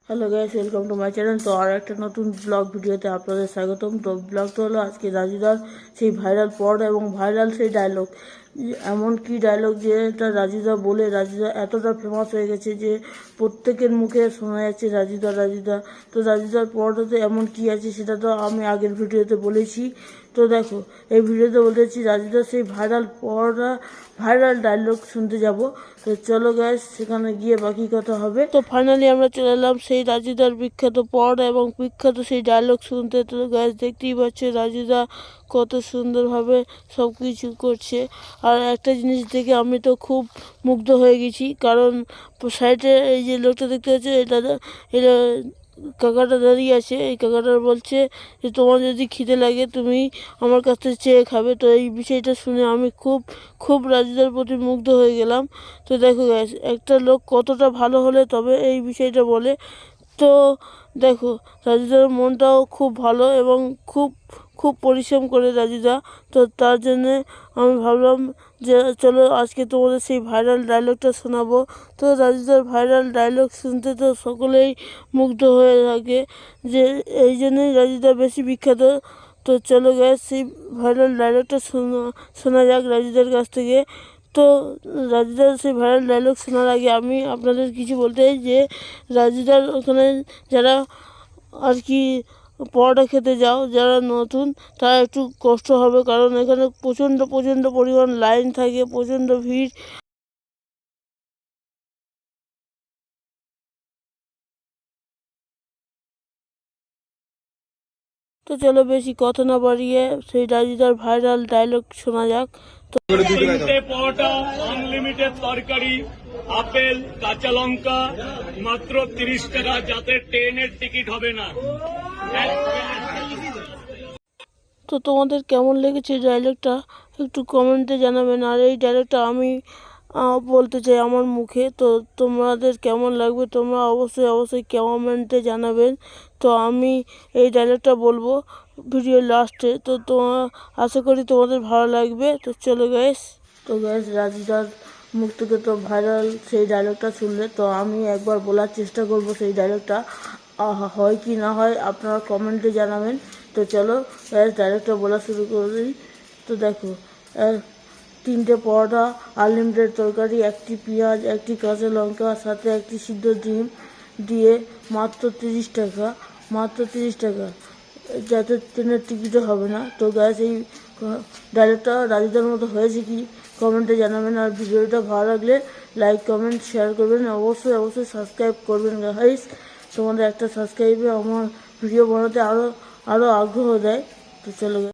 Hello guys, welcome to my channel. তো আর একটা নতুন ব্লগ ভিডিওতে আপনাদের স্বাগতম। তো ব্লগটা হলো আজকে রাজুদার সেই ভাইরাল পড এবং ভাইরাল সেই ডায়লগ। এমন কি ডায়লগ যেটা রাজুদা বলে রাজুদা এতটা ফেমাস হয়ে গেছে যে প্রত্যেকের মুখে শোনা যাচ্ছে রাজুদা রাজুদা। তো রাজুদার পডতে এমন কি আছে সেটা তো আমি আগের ভিডিওতে বলেছি। তো দেখো, এই ভিডিওতে বলেছি রাজুদার সেই ভাইরাল ডায়লগ শুনতে যাব। তো চলো গাইস, সেখানে গিয়ে বাকি কথা হবে। তো ফাইনালি আমরা চলে এলাম সেই রাজুদার বিখ্যাত পড় এবং বিখ্যাত সেই ডায়লগ শুনতে। তো গাইস, দেখতেই পাচ্ছে রাজুদা কত সুন্দরভাবে সব কিছু করছে। আর একটা জিনিস দেখে আমি তো খুব মুগ্ধ হয়ে গেছি, কারণ সাইডে এই যে লোকটা দেখতে পাচ্ছে, এটা কাকাটা দাঁড়িয়ে আছে। এই কাকাটা বলছে যে তোমার যদি খিদে লাগে তুমি আমার কাছ থেকে চেয়ে খাবে। তো এই বিষয়টা শুনে আমি খুব রাজুদার প্রতি মুগ্ধ হয়ে গেলাম। তো দেখো গ্যাস, একটা লোক কতটা ভালো হলে তবে এই বিষয়টা বলে। তো দেখো, রাজুদার মনটাও খুব ভালো এবং খুব পরিশ্রম করে রাজুদা। তো তার জন্যে আমি ভাবলাম যে চলো আজকে তোমাদের সেই ভাইরাল ডায়লগটা শোনাবো। তো রাজুদার ভাইরাল ডায়লগ শুনতে তো সকলেই মুগ্ধ হয়ে থাকে, যে এই জন্যই রাজুদা বেশি বিখ্যাত। তো চলো গ্যাস, সেই ভাইরাল ডায়লগটা শোনা যাক রাজুদার কাছ থেকে। তো রাজুদার সেই ভাইরাল ডায়লগ শোনার আগে আমি আপনাদের কিছু বলতে চাই যে রাজুদার ওখানে যারা আর কি পরোটা খেতে যাও, যারা নতুন, তারা একটু কষ্ট হবে, কারণ এখানে প্রচণ্ড পরিমাণ লাইন থাকে, প্রচণ্ড ভিড়। তো চলো বেশি কথা না বাড়িয়ে সেই রাজুদার ভাইরাল ডায়লগ শোনা যাক। তিনটে পরোটা, আনলিমিটেড তরকারি, আপেল, কাঁচা লঙ্কা, মাত্র 30 টাকা, যাতে ট্রেনের টিকিট হবে না। তো তোমাদের কেমন লেগেছে ডায়লগটা একটু কমেন্টে জানাবেন। আর এই ডায়লগটা আমি বলতে চাই আমার মুখে। তো তোমাদের কেমন লাগবে তোমরা অবশ্যই কমেন্টে জানাবেন। তো আমি এই ডায়লগটা বলবো ভিডিওর লাস্টে। তো আশা করি তোমাদের ভালো লাগবে। তো চলো গাইস। তো গাইস, রাজুদার মুখ থেকে তো ভাইরাল সেই ডায়লগটা শুনলে, তো আমি একবার বলার চেষ্টা করব সেই ডায়লগটা। হয় কি না হয় আপনারা কমেন্টে জানাবেন। তো চলো গাইস, ডায়লগটা বলা শুরু করি। তো দেখো, তিনটে পরোটা, আনলিমিটেড তরকারি, একটি পেঁয়াজ, একটি কাঁচা লঙ্কা, সাথে একটি সিদ্ধ ডিম দিয়ে মাত্র 30 টাকা, যাতে ট্রেনের টিকিটও হবে না। তো গ্যাস, এই ডায়লগটা রাজুদার মতো হয়েছে কি কমেন্টে জানাবেন। আর ভিডিওটা ভালো লাগলে লাইক কমেন্ট শেয়ার করবেন, অবশ্যই সাবস্ক্রাইব করবেন গাইস। তোমাদের একটা সাবস্ক্রাইবে আমার ভিডিও বানাতে আরও আগ্রহ দেয়। তো চলো।